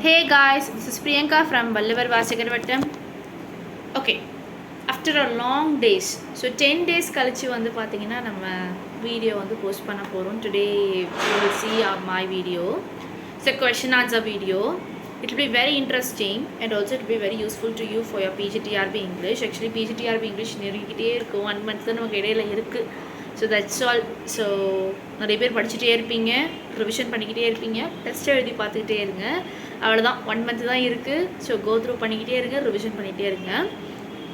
Hey guys, this is Priyanka from Vallavar Vasikarvattam. Okay, after a long days, so 10 days கழிச்சு வந்து பார்த்தீங்கன்னா நம்ம video வந்து post பண்ண போகிறோம். Today you will see my video. It's a question answer video. It will be very interesting and also it will be very useful to you for your PGTRB English. Actually PGTRB English நெருங்கிட்டே இருக்கும், 1 month தான் நமக்கு இடையில இருக்குது. So that's all. So நிறைய பேர் படிச்சுட்டே இருப்பீங்க, revision பண்ணிக்கிட்டே இருப்பீங்க, டெஸ்ட் எழுதி பார்த்துக்கிட்டே இருங்க. அவ்வளோதான், 1 month தான் இருக்குது. ஸோ கோ த்ரூ பண்ணிக்கிட்டே இருங்க, ரிவிஷன் பண்ணிக்கிட்டே இருங்க.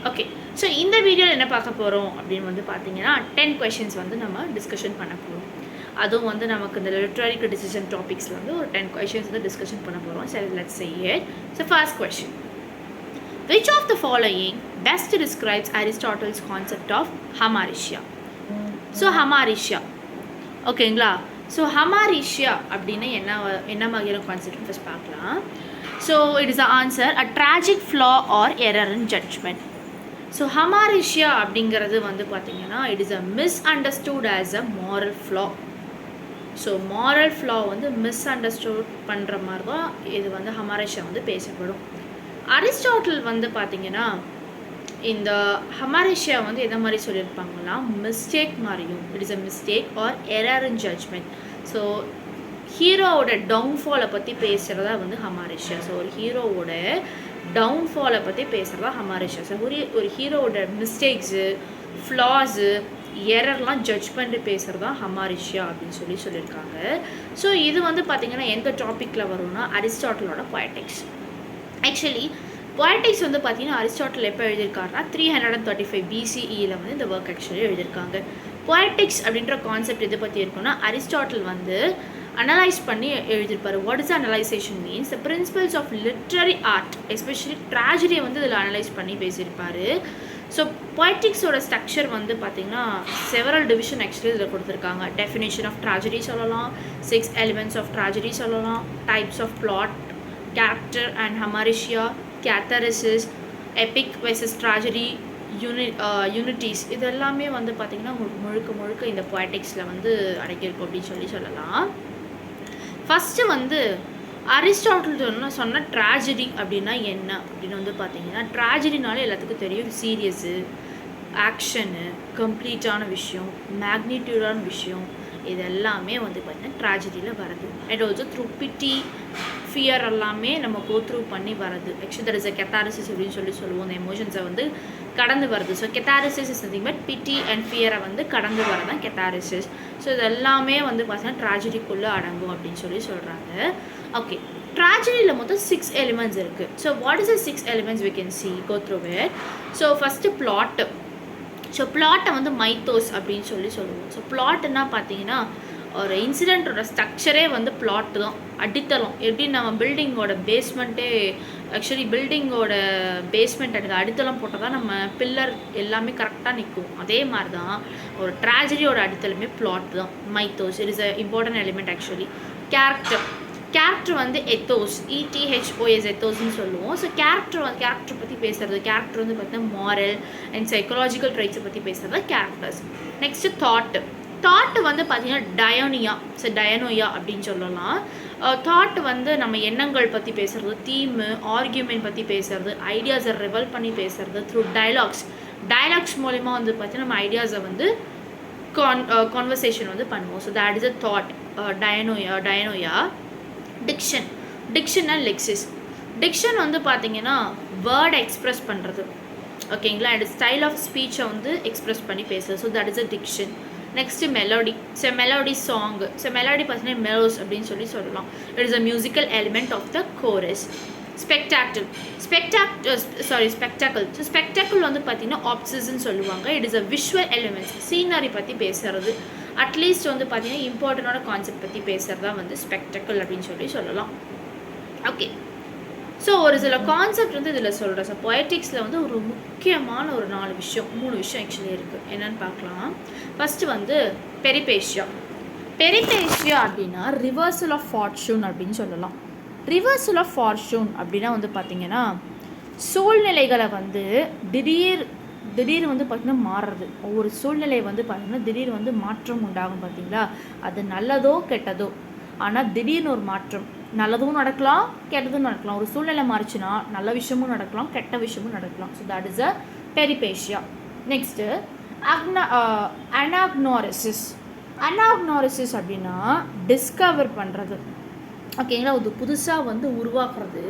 ஓகே, ஸோ இந்த வீடியோவில் என்ன பார்க்க போகிறோம் அப்படின்னு வந்து பார்த்தீங்கன்னா 10 questions வந்து நம்ம டிஸ்கஷன் பண்ண போகிறோம். அதுவும் வந்து நமக்கு இந்த லிட்ரரி கிரிட்டிசிசம் டாபிக்ஸில் வந்து ஒரு 10 questions வந்து டிஸ்கஷன் பண்ண போகிறோம். சரி, let's see it. So first question. Which of the following best describes Aristotle's concept of hamartia? So hamartia, ஓகேங்களா? ஸோ ஹமாரிஷியா அப்படின்னா என்ன மாதிரியான கான்செப்ட் ஃபஸ்ட் பார்க்கலாம். So it is the answer a tragic flaw or error in judgement. So hamartia அப்படிங்கிறது வந்து பார்த்தீங்கன்னா it is a misunderstood as a moral flaw. So moral flaw வந்து miss understood பண்ணுற மாதிரி தான் இது வந்து ஹமாரிஷியா வந்து பேசப்படும். அரிஸ்டாட்டில் வந்து பார்த்தீங்கன்னா இந்த ஹமாரிஷியா வந்து எந்த மாதிரி சொல்லியிருப்பாங்கன்னா மிஸ்டேக் மாதிரியும், it is a mistake or error in judgement. So ஹீரோவோட டவுன்ஃபாலை பற்றி பேசுகிறதா வந்து ஹமாரிஷியா. ஸோ ஒரு ஹீரோவோட டவுன்ஃபாலை பற்றி பேசுகிறதா ஹமாரிஷியா. ஸோ ஒரு ஹீரோவோட மிஸ்டேக்ஸு, ஃப்ளாஸு, எரர்லாம் ஜட்ஜ் பண்ணிட்டு பேசுகிறதா ஹமாரிஷியா அப்படின்னு சொல்லியிருக்காங்க. ஸோ இது வந்து பார்த்திங்கன்னா எந்த டாப்பிக்கில் வரும்னா அரிஸ்டாட்டிலோட பொயட்டிக்ஸ். ஆக்சுவலி பொயட்டிக்ஸ் வந்து பார்த்தீங்கன்னா அரிஸ்டாட்டில் எப்போ எழுதியிருக்காருனா 335 BCEயில் வந்து இந்த ஒர்க் ஆக்சுவலி எழுதியிருக்காங்க. பொயட்டிக்ஸ் அப்படின்ற கான்செப்ட் எதை பற்றி இருக்குன்னா அரிஸ்டாட்டில் வந்து அனலைஸ் பண்ணி எழுதியிருப்பார். What is analysation means the principles of literary art, especially ட்ராஜடியை வந்து இதில் அனலைஸ் பண்ணி பேசியிருப்பார். ஸோ பொயட்டிக்ஸோட ஸ்ட்ரக்சர் வந்து பார்த்திங்கன்னா செவரல் டிவிஷன் ஆக்சுவலி இதில் கொடுத்துருக்காங்க. டெஃபினேஷன் ஆஃப் ட்ராஜடி சொல்லலாம், 6 எலிமெண்ட்ஸ் ஆஃப் ட்ராஜடி சொல்லலாம், types of plot, character and hamartia, catharsis, epic versus tragedy, unities, இது எல்லாமே வந்து பார்த்திங்கன்னா உங்களுக்கு முழுக்க இந்த பொயட்டிக்ஸில் வந்து அடங்கியிருக்கும் அப்படின்னு சொல்லலாம். ஃபஸ்ட்டு வந்து அரிஸ்டாட்டில் சொன்ன ட்ராஜடி அப்படின்னா என்ன அப்படின்னு வந்து பார்த்திங்கன்னா ட்ராஜடினாலே எல்லாத்துக்கும் தெரியும், சீரியஸு, ஆக்ஷனு, கம்ப்ளீட்டான விஷயம், மேக்னிடியூடான விஷயம், இது எல்லாமே வந்து பார்த்திங்கன்னா ட்ராஜடியில் வருது. And also through pity, fear எல்லாமே நம்ம கோ த்ரூ பண்ணி வருது. Actually that is a catharsis அப்படின்னு சொல்லுவோம். அந்த எமோஷன்ஸை வந்து கடந்து வருது. So catharsis is nothing but pity and ஃபியரை வந்து கடந்து வரதான் கெத்தாரிசிஸ். ஸோ இது எல்லாமே வந்து பார்த்தீங்கன்னா ட்ராஜடிக்குள்ளே அடங்கும் அப்படின்னு சொல்கிறாங்க. ஓகே, ட்ராஜடியில் மொத்தம் 6 எலிமெண்ட்ஸ் இருக்குது. So what is the 6 elements we can see go through it. So first plot. So பிளாட்டை வந்து மைத்தோஸ் அப்படின்னு சொல்லுவோம். ஸோ பிளாட்டுன்னா பார்த்தீங்கன்னா ஒரு இன்சிடெண்ட்டோட ஸ்ட்ரக்சரே வந்து பிளாட்டு தான், அடித்தளம். எப்படி நம்ம பில்டிங்கோட பேஸ்மெண்ட்டே ஆக்சுவலி பில்டிங்கோட பேஸ்மெண்ட் எனக்கு அடித்தளம் போட்டால் தான் நம்ம பில்லர் எல்லாமே கரெக்டாக நிற்கும். அதே மாதிரி தான் ஒரு ட்ராஜடியோட அடித்தளமே பிளாட் தான், mythos. It is a important element actually. Character வந்து எத்தோஸ், ETHOS எத்தோஸ்ன்னு சொல்லுவோம். ஸோ கேரக்டர் பற்றி பேசுகிறது, கேரக்டர் வந்து பார்த்தீங்கன்னா மாரல் அண்ட் சைக்கலாஜிக்கல் ட்ரைட்ஸை பற்றி பேசுகிறது கேரக்டர்ஸ். நெக்ஸ்ட்டு தாட்டு வந்து பார்த்திங்கன்னா டயனோயா அப்படின்னு சொல்லலாம். தாட் வந்து நம்ம எண்ணங்கள் பற்றி பேசுகிறது, தீமு, ஆர்கியூமெண்ட் பற்றி பேசுகிறது, ஐடியாஸை ரிவல் பண்ணி பேசுகிறது த்ரூ டைலாக்ஸ் மூலிமா வந்து பார்த்திங்கன்னா நம்ம ஐடியாஸை வந்து கான்வர்சேஷன் வந்து பண்ணுவோம். So that is a thought, dianoia. Diction and lexis. Diction வந்து பார்த்திங்கன்னா வேர்டை எக்ஸ்ப்ரெஸ் பண்ணுறது, ஓகேங்களா, அண்ட் ஸ்டைல் ஆஃப் ஸ்பீச்சை வந்து எக்ஸ்ப்ரெஸ் பண்ணி பேசுறது. So that is a diction. Next melody. So melody song. So melody பார்த்தீங்கன்னா மெலோஸ் அப்படின்னு சொல்லலாம். It is a musical element of the chorus. Spectacle. So spectacle வந்து பார்த்தீங்கன்னா ஆப்சிஸ்ன்னு சொல்லுவாங்க. It is a visual elements, scenery பற்றி பேசுறது, அட்லீஸ்ட் வந்து பார்த்தீங்கன்னா இம்பார்ட்டண்டான கான்செப்ட் பற்றி பேசுகிறதா வந்து ஸ்பெக்டாக்கிள் அப்படின்னு சொல்லலாம். ஓகே, ஸோ ஒரு சில கான்செப்ட் வந்து இதில் சொல்கிறேன். ஸோ பொயட்டிக்ஸில் வந்து ஒரு முக்கியமான ஒரு 3 விஷயம் ஆக்சுவலி இருக்குது. என்னென்னு பார்க்கலாம். ஃபஸ்ட்டு வந்து பெரிபேஷியா அப்படின்னா ரிவர்சல் ஆஃப் ஃபார்ச்சூன் அப்படின்னு சொல்லலாம். ரிவர்சல் ஆஃப் ஃபார்ச்சூன் அப்படின்னா வந்து பார்த்திங்கன்னா சூழ்நிலைகளை வந்து திடீர் வந்து பார்த்திங்கன்னா மாறுறது. ஒவ்வொரு சூழ்நிலை வந்து பார்த்திங்கன்னா திடீர் வந்து மாற்றம் உண்டாகும் பார்த்தீங்களா. அது நல்லதோ கெட்டதோ, ஆனால் திடீர்னு ஒரு மாற்றம். நல்லதும் நடக்கலாம் கெட்டதும் நடக்கலாம். ஒரு சூழ்நிலை மாறிச்சுன்னா நல்ல விஷயமும் நடக்கலாம் கெட்ட விஷயமும் நடக்கலாம். So that is a peripeteia. Next anagnorisis. Anagnorisis அப்படின்னா டிஸ்கவர் பண்ணுறது, ஓகேங்களா. அது புதுசாக வந்து உருவாக்குறது,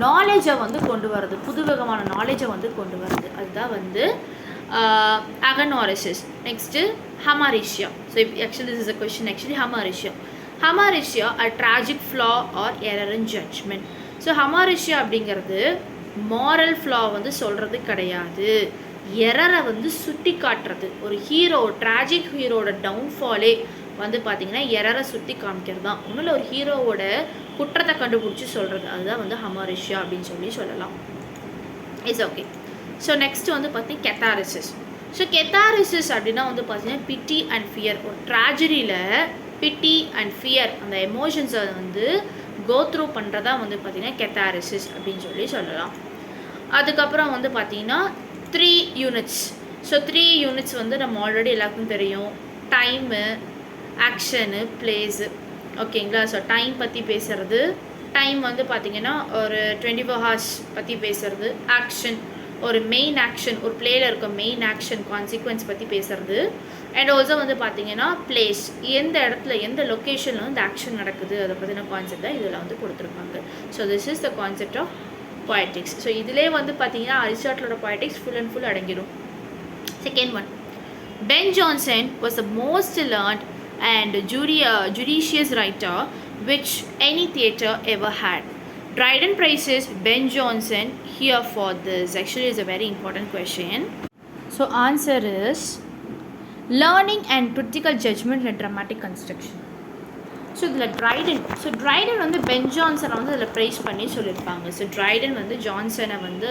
நாலேஜை வந்து கொண்டு வர்றது, புது விதமான நாலேஜை வந்து கொண்டு வர்றது, அதுதான் வந்து anagnorisis. Next hamartia. So actually this is a question. Actually hamartia a tragic flaw or error in judgment. So hamartia அப்படிங்கிறது மாரல் ஃப்ளா வந்து சொல்கிறது கிடையாது, எரரை வந்து சுட்டி காட்டுறது. ஒரு ஹீரோ, ட்ராஜிக் ஹீரோட டவுன்ஃபாலே வந்து பார்த்திங்கன்னா எரரை சுற்றி காமிக்கிறது தான். ஒன்றும் ஒரு ஹீரோவோட குற்றத்தை கண்டுபிடிச்சி சொல்கிறது, அதுதான் வந்து ஹமாரிஷியா அப்படின்னு சொல்லலாம். It's okay. ஸோ நெக்ஸ்ட் வந்து பார்த்தீங்கன்னா கெத்தாரிசிஸ். ஸோ கெத்தாரிசிஸ் அப்படின்னா வந்து பார்த்தீங்கன்னா பிட்டி அண்ட் ஃபியர். ஒரு ட்ராஜடியில் பிட்டி அண்ட் ஃபியர் அந்த எமோஷன்ஸை வந்து கோ த்ரூ பண்ணுறதா வந்து பார்த்திங்கன்னா கெத்தாரிசிஸ் அப்படின்னு சொல்லலாம். அதுக்கப்புறம் வந்து பார்த்திங்கன்னா 3 யூனிட்ஸ். ஸோ 3 யூனிட்ஸ் வந்து நம்ம ஆல்ரெடி எல்லாருக்கும் தெரியும். டைமு, ஆக்ஷனு, பிளேஸு, ஓகேங்களா. ஸோ டைம் பற்றி பேசுகிறது, டைம் வந்து பார்த்திங்கன்னா ஒரு 24 ஹவர்ஸ் பற்றி பேசுகிறது. ஆக்ஷன், ஒரு மெயின் ஆக்ஷன், ஒரு பிளேயில் இருக்க மெயின் ஆக்ஷன் கான்சிக்வன்ஸ் பற்றி பேசுகிறது. அண்ட் ஆல்சோ வந்து பார்த்திங்கன்னா பிளேஸ், எந்த இடத்துல எந்த லொக்கேஷனில் வந்து ஆக்ஷன் நடக்குது அதை பற்றின கான்செப்ட் தான் இதில் வந்து கொடுத்துருப்பாங்க. So this is the concept of poetics. So இதிலே வந்து பார்த்தீங்கன்னா அரிஸ்டாட்டிலோட poetics ஃபுல் அண்ட் ஃபுல் அடங்கிடும். Second one, Ben Jonson was the most learned and judicious writer which any theatre ever had. Dryden praises Ben Jonson here for this. Actually is a very important question. So answer is learning and critical judgment and dramatic construction. So இதில் Triton வந்து pen ஜான்சனை வந்து அதில் price பண்ணி சொல்லியிருப்பாங்க. So Triton வந்து ஜான்சனை வந்து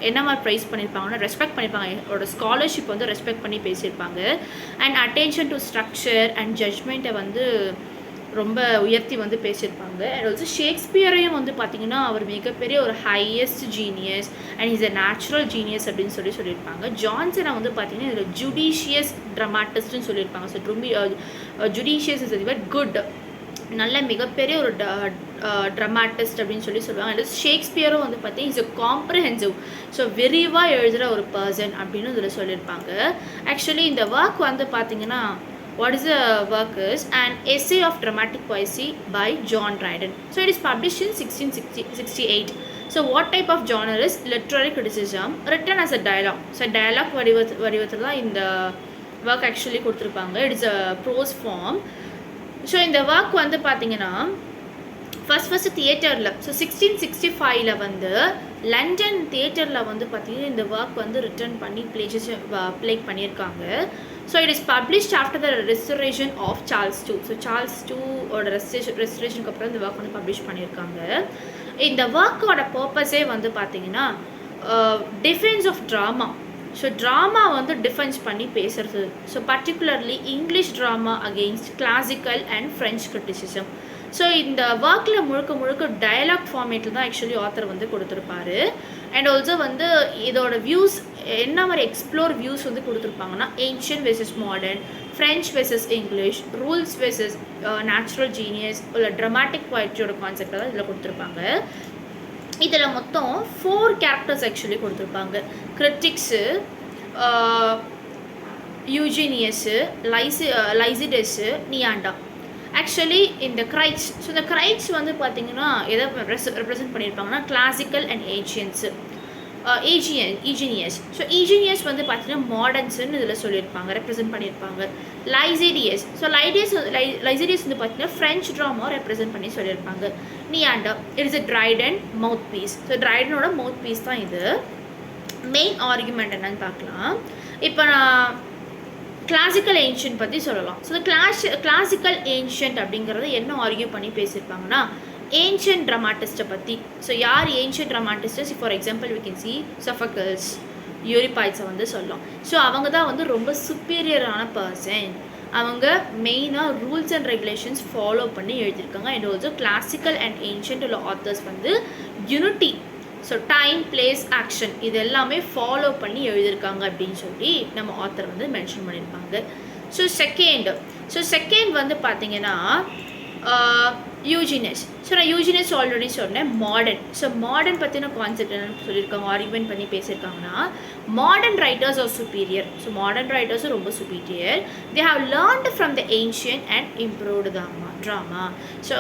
என்ன மாதிரி ப்ரைஸ் பண்ணியிருப்பாங்கன்னா ரெஸ்பெக்ட் பண்ணியிருப்பாங்க, அவரோட ஸ்காலர்ஷிப் வந்து ரெஸ்பெக்ட் பண்ணி பேசியிருப்பாங்க. And attention to structure and ஜட்ஜ்மெண்ட்டை வந்து ரொம்ப உயர்த்தி வந்து பேசியிருப்பாங்க. அண்ட் ஆல்சோ ஷேக்ஸ்பியரையும் வந்து பார்த்திங்கன்னா அவர் மிகப்பெரிய ஒரு highest genius and is a natural genius அப்படின்னு சொல்லியிருப்பாங்க. ஜான்சனை வந்து பார்த்திங்கன்னா இதில் ஜுடிஷியஸ் ட்ரமாட்டிஸ்ட்னு சொல்லியிருப்பாங்க. So judicious is very good, நல்ல மிகப்பெரிய ஒரு ட்ரமாட்டிஸ்ட் அப்படின்னு சொல்லுவாங்க. அண்ட் ஷேக்ஸ்பியரும் வந்து பார்த்தீங்கன்னா இஸ் அ காம்ப்ரிஹென்சிவ், ஸோ விரிவாக எழுதுகிற ஒரு பர்சன் அப்படின்னு இதில் சொல்லியிருப்பாங்க. ஆக்சுவலி இந்த ஒர்க் வந்து பார்த்திங்கன்னா what is the work is an essay of dramatic poesy by John Dryden. So it is published in 1668. So what type of genre is literary criticism written as a dialogue. So dialogue வடிவத்தில் தான் இந்த work actually கொடுத்துருப்பாங்க. It is a prose form. So இந்த work வந்து பார்த்தீங்கன்னா first தியேட்டரில், so 1665 வந்து London தியேட்டரில் வந்து பார்த்திங்கன்னா இந்த ஒர்க் வந்து ரிட்டர்ன் பண்ணி ப்ளே பண்ணியிருக்காங்க. So it is published after the restoration of Charles II. So Charles IIயோட ரெஸ்டரேஷனுக்கு அப்புறம் இந்த ஒர்க் வந்து பப்ளிஷ் பண்ணியிருக்காங்க. இந்த ஒர்க்கோட பர்பஸே வந்து பார்த்திங்கன்னா defence of drama. So drama வந்து டிஃபென்ஸ் பண்ணி பேசுகிறது. So particularly English drama against classical and French criticism. So இந்த ஒர்க்கில் முழுக்க டயலாக் ஃபார்மேட்டில் தான் ஆக்சுவலி ஆத்தர் வந்து கொடுத்துருப்பாரு. அண்ட் ஆல்சோ வந்து இதோட வியூஸ் என்ன மாதிரி எக்ஸ்ப்ளோர் வியூஸ் வந்து கொடுத்துருப்பாங்கன்னா ancient versus modern, French versus English, rules versus natural genius, இல்லை ட்ரமாட்டிக் போய்ட்ரியோட கான்செப்டை தான் இதில் கொடுத்துருப்பாங்க. இதில் மொத்தம் 4 கேரக்டர்ஸ் ஆக்சுவலி கொடுத்துருப்பாங்க. கிரிட்டிக்ஸு, யூஜீனியஸு, லைசிடஸு, நியாண்டா. ஆக்சுவலி இந்த கிரைட்ஸ், ஸோ இந்த கிரைட்ஸ் வந்து பார்த்திங்கன்னா எதை ரெப்ரசென்ட் பண்ணியிருப்பாங்கன்னா கிளாசிக்கல் அண்ட் ஈஜீனியஸ். ஸோ ஈஜீனியஸ் வந்து பார்த்திங்கன்னா மாடர்ன்ஸ்ன்னு இதில் சொல்லியிருப்பாங்க, ரெப்ரசென்ட் பண்ணியிருப்பாங்க. லைசிடியஸ், ஸோ லைசிடியஸ் வந்து பார்த்திங்கன்னா ஃப்ரெஞ்ச் ட்ராமா ரெப்ரசென்ட் பண்ணி சொல்லியிருப்பாங்க. Neander, it is a Dryden mouthpiece. So ட்ரைடனோட மவுத் பீஸ் தான் இது. மெயின் ஆர்குமெண்ட் என்னன்னு பார்க்கலாம். இப்போ நான் கிளாசிக்கல் ஏன்ஷியன்ட் பற்றி சொல்லலாம். ஸோ கிளாசிக்கல் ஏன்ஷியன்ட் அப்படிங்கிறது என்ன ஆர்கியூ பண்ணி பேசியிருப்பாங்கன்னா ஏன்ஷியன்ட் ட்ரமாட்டிஸ்ட்டை பற்றி. ஸோ யார் ancient dramatists? For example we can see Sophocles, யூரிபைட்ஸை வந்து சொல்லலாம். ஸோ அவங்க தான் வந்து ரொம்ப சுப்பீரியரான பர்சன். அவங்க மெயினாக ரூல்ஸ் அண்ட் ரெகுலேஷன்ஸ் ஃபாலோ பண்ணி எழுதியிருக்காங்க. And also classical and ancient உள்ள ஆத்தர்ஸ் வந்து unity, so time, place, action இது எல்லாமே ஃபாலோ பண்ணி எழுதியிருக்காங்க அப்படின்னு சொல்லி நம்ம ஆத்தர் வந்து மென்ஷன் பண்ணியிருப்பாங்க. ஸோ செகண்ட் வந்து பார்த்திங்கன்னா யூஜினஸ். ஸோ நான் யூஜினஸ் ஆல்ரெடி சொன்னேன். மாடர்ன். ஸோ மாடர்ன் பற்றின கான்செப்ட் என்னன்னு சொல்லியிருக்காங்க, ஆர்குமெண்ட் பண்ணி பேசியிருக்காங்கன்னா, modern writers are superior. So modern ரைட்டர்ஸும் ரொம்ப superior. They have learned from the ancient and improved drama. So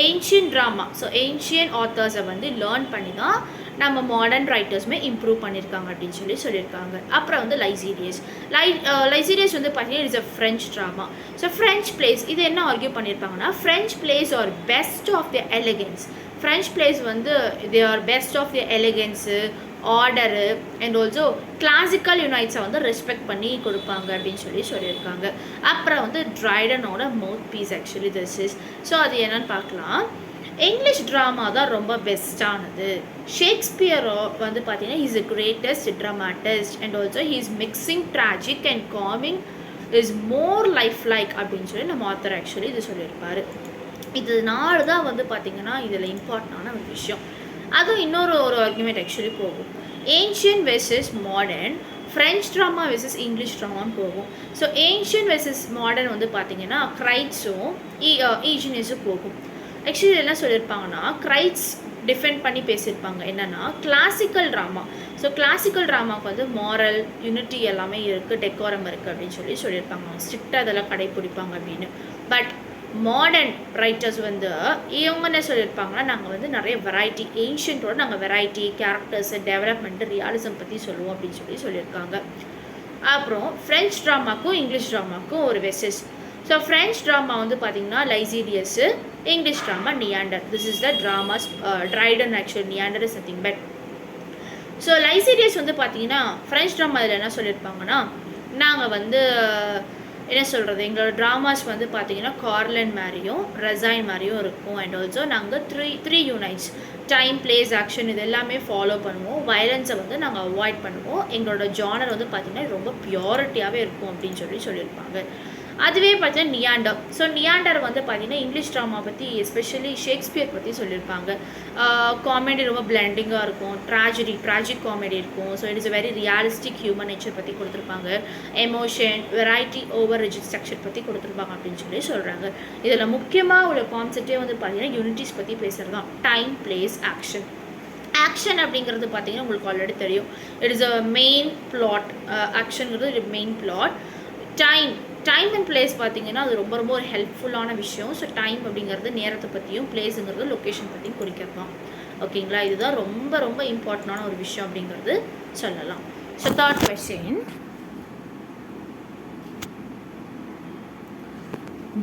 ancient drama, so ancient ஆத்தர்ஸை வந்து லேர்ன் பண்ணி தான் நம்ம மாடர்ன் ரைட்டர்ஸுமே இம்ப்ரூவ் பண்ணியிருக்காங்க அப்படின்னு சொல்லியிருக்காங்க. அப்புறம் வந்து லைசீரியஸ் வந்து பார்த்தீங்கன்னா it's a French drama. So French plays இது என்ன ஆர்கியூ பண்ணியிருப்பாங்கன்னா, French plays are best of the elegance. French plays வந்து they are best of the elegance, order and also classical யுனைட்ஸை வந்து ரெஸ்பெக்ட் பண்ணி கொடுப்பாங்க அப்படின்னு சொல்லியிருக்காங்க. அப்புறம் வந்து ட்ரைடனோட mouthpiece actually this is. So அது என்னன்னு பார்க்கலாம். இங்கிலீஷ் ட்ராமா தான் ரொம்ப பெஸ்ட்டானது. ஷேக்ஸ்பியரோ வந்து பார்த்தீங்கன்னா is the greatest dramatist and also he is mixing tragic and calming is more life like அப்படின்னு சொல்லி நம்ம ஆத்தர் ஆக்சுவலி இது சொல்லியிருப்பார். இதனால தான் வந்து பார்த்திங்கன்னா இதில் இம்பார்ட்டண்டான ஒரு விஷயம். அதுவும் இன்னொரு ஆர்குமெண்ட் ஆக்சுவலி போகும். Ancient versus modern, French drama versus English ட்ராமான்னு போகும். ஸோ ஏன்ஷியன் வெர்சஸ் மாடர்ன் வந்து பார்த்திங்கன்னா கிரைட்ஸும் ஈஜினிஸும் போகும். ஆக்சுவலி என்ன சொல்லியிருப்பாங்கன்னா, கிரைட்ஸ் டிஃபெண்ட் பண்ணி பேசியிருப்பாங்க என்னென்னா கிளாசிக்கல் ட்ராமா. ஸோ கிளாசிக்கல் ட்ராமாவுக்கு வந்து மாரல் யூனிட்டி எல்லாமே இருக்குது, டெக்கோரம் இருக்குது அப்படின்னு சொல்லியிருப்பாங்க. ஸ்ட்ரிக்டாக அதெல்லாம் கடைப்பிடிப்பாங்க அப்படின்னு. பட் மாடர்ன் ரைட்டர்ஸ் வந்து இவங்க என்ன சொல்லியிருப்பாங்கன்னா, நாங்கள் வந்து நிறைய வெரைட்டி, ஏன்ஷியன்ட்டோட நாங்கள் வெரைட்டி, கேரக்டர்ஸு, டெவலப்மெண்ட்டு, ரியாலிசம் பற்றி சொல்லுவோம் அப்படின்னு சொல்லியிருக்காங்க. அப்புறம் ஃப்ரெஞ்ச் ட்ராமாக்கும் இங்கிலீஷ் ட்ராமாக்கும் ஒரு வெர்சஸ். ஸோ ஃப்ரெஞ்ச் ட்ராமா வந்து பார்த்திங்கன்னா Lisideius, English drama Neander. This is the dramas Dryden actually, Neander is nothing but. So Lisideius வந்து பார்த்திங்கன்னா ஃப்ரெஞ்ச் ட்ராமா இதில் என்ன சொல்லியிருப்பாங்கன்னா, நாங்கள் வந்து என்ன சொல்கிறது, எங்களோட ட்ராமாஸ் வந்து பார்த்திங்கன்னா கார்லன் மாதிரியும் ரெசைன் மாதிரியும் இருக்கும். அண்ட் ஆல்சோ நாங்கள் த்ரீ யூனைட்ஸ், டைம், பிளேஸ், ஆக்ஷன் இது எல்லாமே ஃபாலோ பண்ணுவோம். வயலன்ஸை வந்து நாங்கள் அவாய்ட் பண்ணுவோம். எங்களோட ஜானர் வந்து பார்த்திங்கன்னா ரொம்ப பியூரிட்டியாகவே இருக்கும் அப்படின்னு சொல்லியிருப்பாங்க. அதுவே பார்த்தீங்கன்னா நியாண்டர். ஸோ நியாண்டர் வந்து பார்த்திங்கன்னா இங்கிலீஷ் ட்ராமா பற்றி எஸ்பெஷலி ஷேக்ஸ்பியர் பற்றி சொல்லியிருப்பாங்க. காமெடி ரொம்ப பிளெண்டிங்காக இருக்கும், ட்ராஜிக் காமெடி இருக்கும். So it is a very realistic human nature பற்றி கொடுத்துருப்பாங்க. Emotion, variety over rigid structure பற்றி கொடுத்துருப்பாங்க அப்படின்னு சொல்கிறாங்க. இதில் முக்கியமாக உள்ள கான்செப்டே வந்து பார்த்திங்கன்னா யூனிட்டிஸ் பற்றி பேசுகிறது தான். Time, place, action. ஆக்ஷன் அப்படிங்கிறது பார்த்திங்கன்னா உங்களுக்கு ஆல்ரெடி தெரியும். It is a main plot. ஆக்ஷனுங்கிறது main plot. Time and place பார்த்திங்கன்னா அது ரொம்ப ஒரு ஹெல்ப்ஃபுல்லான விஷயம். ஸோ டைம் அப்படிங்கிறது நேரத்தை பற்றியும், பிளேஸுங்கிறது லொக்கேஷன் பற்றியும் குறிக்கிறது தான். ஓகேங்களா, இதுதான் ரொம்ப இம்பார்ட்டண்டான ஒரு விஷயம் அப்படிங்கிறது சொல்லலாம். So third question,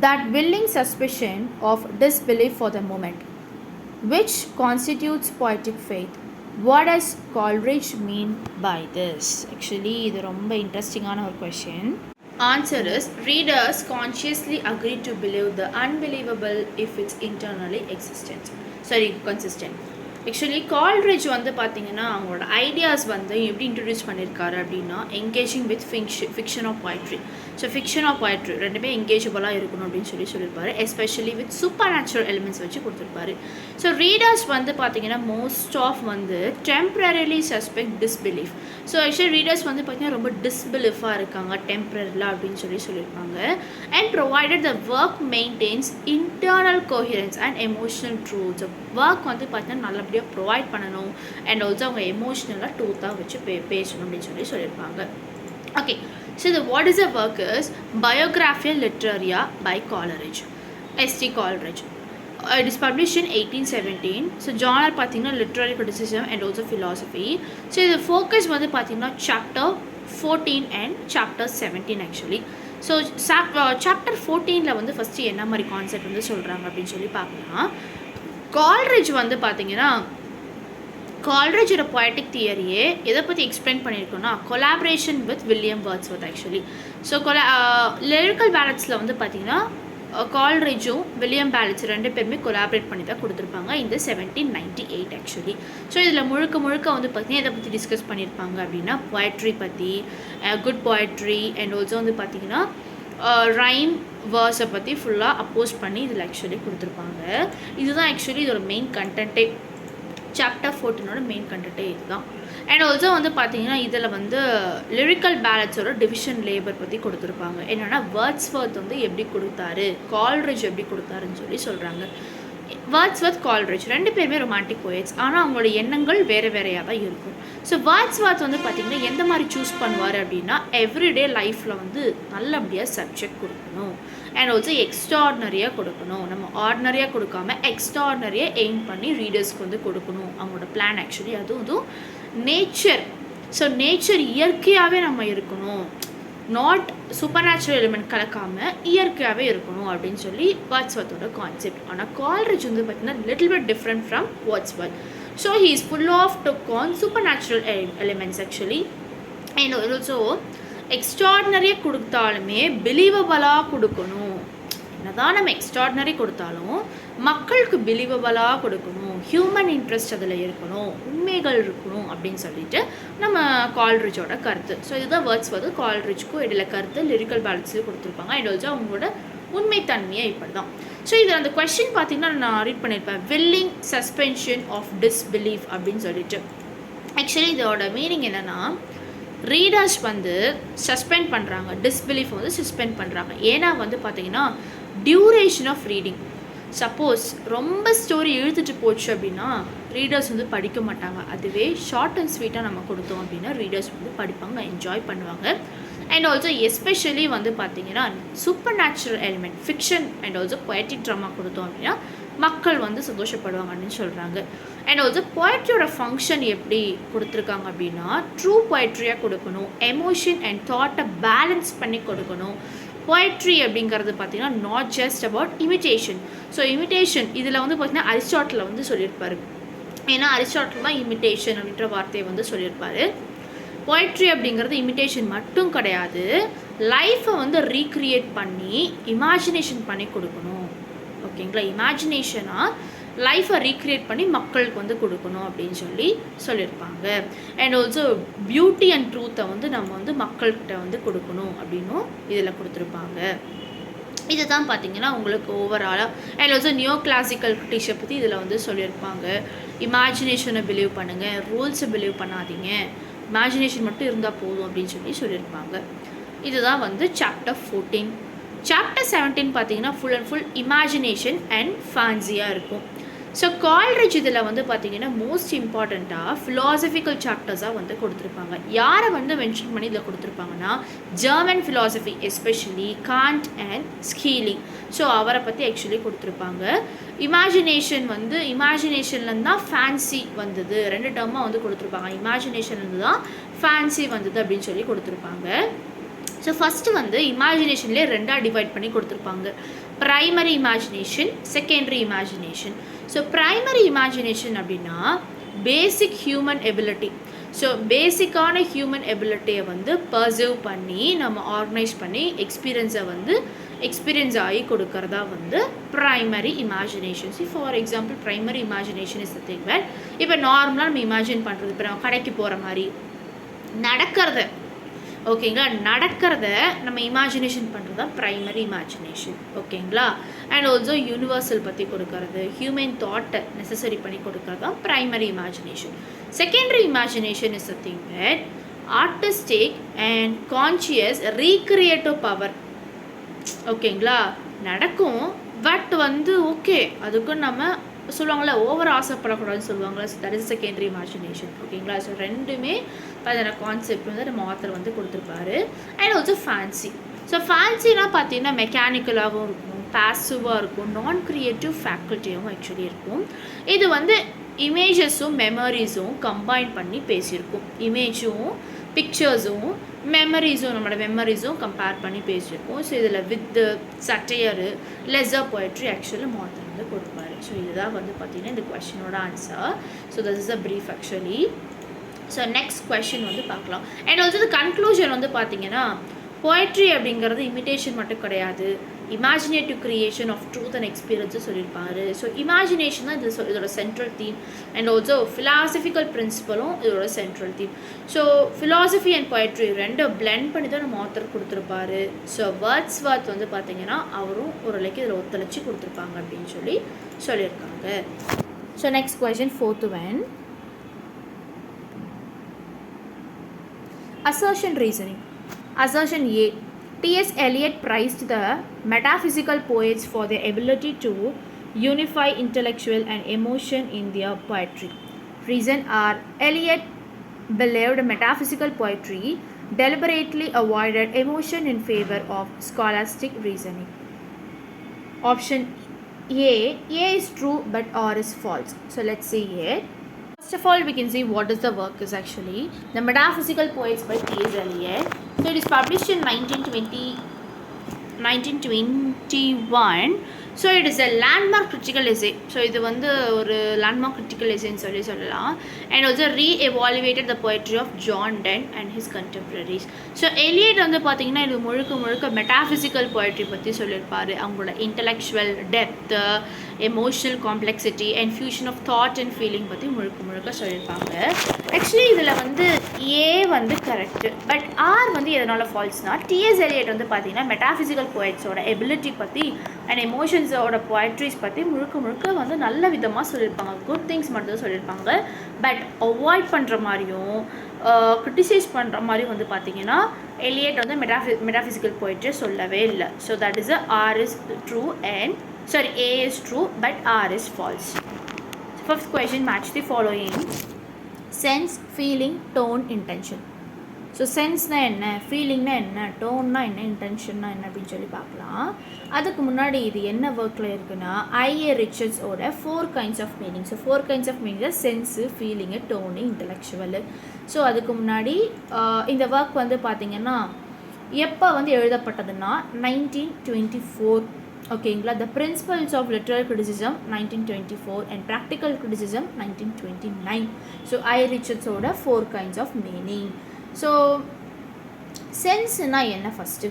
that willing suspicion of disbelief for the moment which constitutes poetic faith, what does Coleridge mean by this? Actually இது ரொம்ப இன்ட்ரெஸ்டிங்கான ஒரு question. Answer is, readers consciously agree to believe the unbelievable if it's internally consistent. Actually Coleridge வந்து பார்த்திங்கன்னா அவங்களோட ideas வந்து எப்படி introduce பண்ணியிருக்காரு அப்படின்னா, engaging with fiction of poetry. So fiction of poetry ரெண்டுமே என்கேஜபிளாக இருக்கணும் அப்படின்னு சொல்லியிருப்பாரு. Especially with supernatural elements வச்சு கொடுத்துருப்பாரு. ஸோ ரீடர்ஸ் வந்து பார்த்திங்கன்னா மோஸ்ட் ஆஃப் வந்து temporarily suspect disbelief. So actually readers வந்து பார்த்திங்கன்னா ரொம்ப டிஸ்பிலீஃபாக இருக்காங்க டெம்ப்ரரிலாக அப்படின்னு சொல்லியிருப்பாங்க. And provided the work maintains internal coherence and emotional truths. Work வந்து பார்த்திங்கன்னா நல்லபடியாக ப்ரொவைட் பண்ணணும் அண்ட் ஆல்சோ அவங்க எமோஷ்னலாக ட்ரூத்தாக வச்சு பேசணும் அப்படின்னு சொல்லியிருப்பாங்க. Okay, so the what is a work is Biographia Literaria by Coleridge, S.T. Coleridge. It is published in 1817. So genre பார்த்திங்கன்னா literary criticism and also philosophy. So இது ஃபோக்கஸ் வந்து பார்த்திங்கன்னா chapter 14 and chapter 17 actually. So chapter 14 வந்து first என்ன மாதிரி concept வந்து சொல்கிறாங்க அப்படின்னு சொல்லி பார்க்கலாம். கால்ரிட்ஜ் வந்து பார்த்திங்கன்னா கால்ரிட்ஜோட பொயட்டிக் தியரியே எதை பற்றி எக்ஸ்பிளைன் பண்ணியிருக்கோன்னா, collaboration with William Wordsworth actually. So lyrical பேலட்ஸில் வந்து பார்த்திங்கன்னா கால்ரிட்ஜும் வில்லியம் பேலட்ஸ் ரெண்டு பேருமே கொலாபரேட் பண்ணி தான் கொடுத்துருப்பாங்க இந்த 1798 ஆக்சுவலி. ஸோ இதில் முழுக்க வந்து பார்த்திங்கன்னா எதை பற்றி டிஸ்கஸ் பண்ணியிருப்பாங்க அப்படின்னா, பொயட்ரி பற்றி, குட் பொயட்ரி அண்ட் ஆல்சோ வந்து பார்த்திங்கன்னா ரைம் வேர்ஸை பற்றி ஃபுல்லாக அப்போஸ் பண்ணி இதில் ஆக்சுவலி கொடுத்துருப்பாங்க. இதுதான் ஆக்சுவலி இதோட மெயின் கண்டென்ட்டே. சாப்டர் 14 மெயின் கண்டென்ட்டே இதுதான். அண்ட் ஆல்சோ வந்து பார்த்தீங்கன்னா இதில் வந்து லிரிக்கல் பேலன்ஸோட டிவிஷன் லேபர் பற்றி கொடுத்துருப்பாங்க. என்னென்னா வேர்ட்ஸ்வர்த் வந்து எப்படி கொடுத்தாரு, கால்ரிட்ஜ் எப்படி கொடுத்தாருன்னு சொல்லி சொல்கிறாங்க. வேர்ட்ஸ்வர்த், கால்ரிட்ஜ் 2 பேருமே ரொமான்டிக் போயட்ஸ். ஆனால் அவங்களோட எண்ணங்கள் வேறு வேறையாக தான் இருக்கும். ஸோ வேர்ட்ஸ்வர்த் வந்து பார்த்திங்கன்னா எந்த மாதிரி சூஸ் பண்ணுவார் அப்படின்னா எவ்ரிடே லைஃப்பில் வந்து நல்லபடியாக சப்ஜெக்ட் கொடுக்கணும் அண்ட் ஆல்சோ எக்ஸ்ட்ராடினரியாக கொடுக்கணும். நம்ம ஆர்டினரியாக கொடுக்காம எக்ஸ்ட்ராடினரியாக எய்ம் பண்ணி ரீடர்ஸ்க்கு வந்து கொடுக்கணும் அவங்களோட பிளான். ஆக்சுவலி அதுவும் நேச்சர். ஸோ நேச்சர் இயற்கையாகவே நம்ம இருக்கணும், நாட் சூப்பர் நேச்சுரல் எலிமெண்ட் கலக்காமல் இயற்கையாகவே இருக்கணும் அப்படின்னு சொல்லி வேர்ட்ஸ்வர்த்தோட கான்செப்ட். ஆனால் கால்ரிட்ஜ் வந்து பார்த்தீங்கன்னா little bit different from Wordsworth. So he is full of took on supernatural elements actually. And also எக்ஸ்ட்ராடினரியாக கொடுத்தாலுமே பிலீவபிளாக கொடுக்கணும். என்னதான் நம்ம எக்ஸ்ட்ராடினரி கொடுத்தாலும் மக்களுக்கு பிலீவபிளாக கொடுக்கணும், ஹியூமன் இன்ட்ரெஸ்ட் அதில் இருக்கணும், உண்மைகள் இருக்கணும் அப்படின்னு சொல்லிட்டு நம்ம கால்ரிட்ஜோட கருத்து. ஸோ இதுதான் வேர்ட்ஸ்வர்த் கால்ரிட்ஜ்க்கும் இடையில கருத்து லிரிக்கல் பேலன்ஸ்லேயும் கொடுத்துருப்பாங்க. அண்ட் ஆல்சோ அவங்களோட உண்மைத்தன்மையை இப்படி தான். ஸோ இதில் அந்த கொஸ்டின் பார்த்தீங்கன்னா நான் ரீட் பண்ணியிருப்பேன், வில்லிங் சஸ்பென்ஷன் ஆஃப் டிஸ்பிலீஃப் அப்படின்னு சொல்லிட்டு. ஆக்சுவலி இதோட மீனிங் என்னென்னா ரீடர்ஸ் வந்து சஸ்பெண்ட் பண்ணுறாங்க, டிஸ்பிலீஃப் வந்து சஸ்பெண்ட் பண்ணுறாங்க. ஏன்னா வந்து பார்த்தீங்கன்னா டியூரேஷன் ஆஃப் ரீடிங். சப்போஸ் ரொம்ப ஸ்டோரி இழுத்துட்டு போச்சு அப்படின்னா ரீடர்ஸ் வந்து படிக்க மாட்டாங்க. அதுவே ஷார்ட் அண்ட் ஸ்வீட்டாக நம்ம கொடுத்தோம் அப்படின்னா ரீடர்ஸ் வந்து படிப்பாங்க, என்ஜாய் பண்ணுவாங்க. அண்ட் ஆல்சோ எஸ்பெஷலி வந்து பார்த்தீங்கன்னா super natural element fiction and also poetic drama கொடுத்தோம் அப்படின்னா மக்கள் வந்து சந்தோஷப்படுவாங்க அப்படின்னு சொல்கிறாங்க. அண்ட் ஆல்சோ பொயட்ரியோட ஃபங்க்ஷன் எப்படி கொடுத்துருக்காங்க அப்படின்னா ட்ரூ பொயட்ரியாக கொடுக்கணும், எமோஷன் அண்ட் தாட்டை பேலன்ஸ் பண்ணி கொடுக்கணும். பொயட்ரி அப்படிங்கிறது பார்த்திங்கன்னா not just about imitation. So imitation இதில் வந்து பார்த்திங்கன்னா அரிஸ்டாட்டில் வந்து சொல்லியிருப்பார். ஏன்னா அரிஸ்டாட்டில் தான் இமிட்டேஷன் அப்படின்ற வார்த்தையை வந்து சொல்லியிருப்பார். பொயட்ரி அப்படிங்கிறது இமிட்டேஷன் மட்டும் கிடையாது, லைஃப்பை வந்து ரீக்ரியேட் பண்ணி இமேஜினேஷன் பண்ணி கொடுக்கணும். ஓகேங்களா, இமேஜினேஷனாக லைஃப்பை ரீக்ரியேட் பண்ணி மக்களுக்கு வந்து கொடுக்கணும் அப்படின்னு சொல்லி சொல்லியிருப்பாங்க. அண்ட் ஆல்சோ பியூட்டி அண்ட் ட்ரூத்தை வந்து நம்ம வந்து மக்கள்கிட்ட வந்து கொடுக்கணும் அப்படின்னும் இதில் கொடுத்துருப்பாங்க. இது தான் பார்த்திங்கன்னா உங்களுக்கு ஓவராலாக. அண்ட் ஆல்சோ நியோ கிளாசிக்கல் கிரிட்டிஷை பற்றி இதில் வந்து சொல்லியிருப்பாங்க. இமேஜினேஷனை பிலீவ் பண்ணுங்கள், ரூல்ஸை பிலீவ் பண்ணாதீங்க, இமேஜினேஷன் மட்டும் இருந்தால் போதும் அப்படின்னு சொல்லியிருப்பாங்க. இதுதான் வந்து சாப்டர் 14. சாப்டர் 17 பார்த்தீங்கன்னா full and full imagination and ஃபேன்சியாக இருக்கும். ஸோ கால்ரிட்ஜ் இதில் வந்து பார்த்திங்கன்னா மோஸ்ட் இம்பார்ட்டண்ட்டாக ஃபிலாசபிக்கல் சாப்டர்ஸாக வந்து கொடுத்துருப்பாங்க. யாரை வந்து மென்ஷன் பண்ணி இதில் கொடுத்துருப்பாங்கன்னா German philosophy, especially Kant and Schelling. So அவரை பற்றி ஆக்சுவலி கொடுத்துருப்பாங்க. இமேஜினேஷன்லேருந்து தான் ஃபேன்சி வந்தது, 2 டேர்மாக வந்து கொடுத்துருப்பாங்க. இமேஜினேஷன்லேருந்து தான் ஃபேன்சி வந்தது அப்படின்னு சொல்லி கொடுத்துருப்பாங்க. ஸோ ஃபஸ்ட்டு வந்து இமேஜினேஷன்லேயே 2ஆக டிவைட் பண்ணி கொடுத்துருப்பாங்க. Primary imagination, secondary imagination. So primary imagination அப்படின்னா பேசிக் ஹியூமன் எபிலிட்டி. ஸோ பேசிக்கான ஹியூமன் எபிலிட்டியை வந்து பர்சர்வ் பண்ணி நம்ம ஆர்கனைஸ் பண்ணி எக்ஸ்பீரியன்ஸ் ஆகி கொடுக்கறதா வந்து primary imagination. For example primary imagination is the thing where இப்போ நார்மலாக நம்ம இமேஜின் பண்ணுறது, இப்போ நம்ம கடைக்கு போகிற மாதிரி நடக்கிறத, ஓகேங்களா, நடக்கிறத நம்ம இமேஜினேஷன் பண்ணுறது தான் ப்ரைமரி இமேஜினேஷன். ஓகேங்களா. அண்ட் ஆல்சோ யூனிவர்சல் பற்றி கொடுக்கறது, ஹியூமன் தாட்டை நெசசரி பண்ணி கொடுக்கறது தான் primary imagination. Secondary imagination is a thing where artistic and conscious recreative power. ஓகேங்களா, நடக்கும் பட் வந்து ஓகே அதுக்கும் நம்ம சொல்லுவாங்களே ஓவர் ஆசைப்படக்கூடாதுன்னு சொல்லுவாங்களா, தட் இஸ் செகண்டரி இமேஜினேஷன். ஓகேங்களா. ஸோ ரெண்டுமே அதோட கான்செப்ட் வந்து நம்ம ஆத்தர் வந்து கொடுத்துருப்பாரு. And also fancy. ஸோ ஃபேன்சிலாம் பார்த்தீங்கன்னா மெக்கானிக்கலாகவும் இருக்கும், பாசிவாக இருக்கும், நான் க்ரியேட்டிவ் ஃபேக்கல்ட்டியாகவும் ஆக்சுவலி இருக்கும். இது வந்து இமேஜஸும் மெமரிஸும் கம்பைன் பண்ணி பேசியிருக்கும். இமேஜும் பிக்சர்ஸும் மெமரிஸும் நம்மளோட மெமரிஸும் கம்பேர் பண்ணி பேசியிருக்கோம். ஸோ இதில் with satire lesser poetry actually matter வந்து கொடுப்பாரு. ஸோ இதுதான் வந்து பார்த்திங்கன்னா இந்த கொஷினோட answer. So this is a brief actually. So next question வந்து பார்க்கலாம். அண்ட் ஆல்சோ இது கன்க்ளூஷன் வந்து பார்த்திங்கன்னா பொயட்ரி அப்படிங்கிறது இமிட்டேஷன் மட்டும் கிடையாது, imaginative creation of truth and எக்ஸ்பீரியன்ஸும் சொல்லியிருப்பாரு. ஸோ இமேஜினேஷன் தான் இதோட central theme. And also philosophical பிரின்சிபலும் இதோட central theme. So philosophy and poetry 2 blend பண்ணி தான் நம்ம ஆத்தர் கொடுத்துருப்பாரு. ஸோ வேர்ட்ஸ்வர்த் வந்து பார்த்திங்கன்னா அவரும் ஓரளவுக்கு இதில் ஒத்துழைச்சி கொடுத்துருப்பாங்க அப்படின்னு சொல்லியிருக்காங்க. So next question 4th one. Assertion reasoning. Assertion A. T.S. Eliot prized the metaphysical poets for their ability to unify intellectual and emotion in their poetry. Reason R. Eliot believed metaphysical poetry deliberately avoided emotion in favor of scholastic reasoning. Option A is true but R is false. So let's see it. First of all, we can see what is the work is actually. The Metaphysical Poets by T.S. Eliot. So it is published in 1921. So it is a landmark critical essay. So இது வந்து ஒரு landmark critical essay ன்னு சொல்லலாம். And also re-evaluated the poetry of John Donne and his contemporaries. So Eliot வந்து பார்த்தீங்கன்னா இது முழுக்க metaphysical poetry பற்றி சொல்லியிருப்பாரு. அவங்களோட intellectual depth, emotional complexity and fusion of thought and feeling பற்றி முழுக்க சொல்லியிருப்பாங்க. ஆக்சுவலி இதில் வந்து ஏ வந்து கரெக்டு, பட் ஆர் வந்து எதனால் ஃபால்ஸ்னா, டிஎஸ் எலியட் வந்து பார்த்தீங்கன்னா மெட்டாஃபிசிக்கல் போய்ட்ஸோட எபிலிட்டி பற்றி அண்ட் எமோஷன்ஸோட போய்ட்ரிஸ் பற்றி முழுக்க வந்து நல்ல விதமாக சொல்லியிருப்பாங்க. குட் திங்ஸ் மட்டும் தான் சொல்லியிருப்பாங்க. பட் அவாய்ட் பண்ணுற மாதிரியும் கிரிட்டிசைஸ் பண்ணுற மாதிரியும் வந்து பார்த்தீங்கன்னா எலியட் வந்து மெட்டாஃபிசிக்கல் போய்ட்ரி சொல்லவே இல்லை. So that is or is true and A is true but R is false. Fifth question, match the following. Sense, feeling, tone, intention. So சென்ஸ்னால் என்ன, ஃபீலிங்னா என்ன, டோன்னா என்ன, இன்டென்ஷன்னா என்ன அப்படின்னு சொல்லி பார்க்கலாம். அதுக்கு முன்னாடி இது என்ன ஒர்க்கில் இருக்குன்னா ஐஏ ரிச்சர்ட்ஸோட 4 kinds of meaning. So 4 kinds of meaning தான் sense, feeling, tone, intellectual. So அதுக்கு முன்னாடி இந்த ஒர்க் வந்து பார்த்திங்கன்னா எப்போ வந்து எழுதப்பட்டதுன்னா 1924. ஓகேங்களா. The principles of literary criticism 1924 and practical criticism 1929. So I ரிச்சர்ட்ஸோட 4 kinds of meaning. ஸோ சென்ஸ்னால் என்ன ஃபஸ்ட்டு?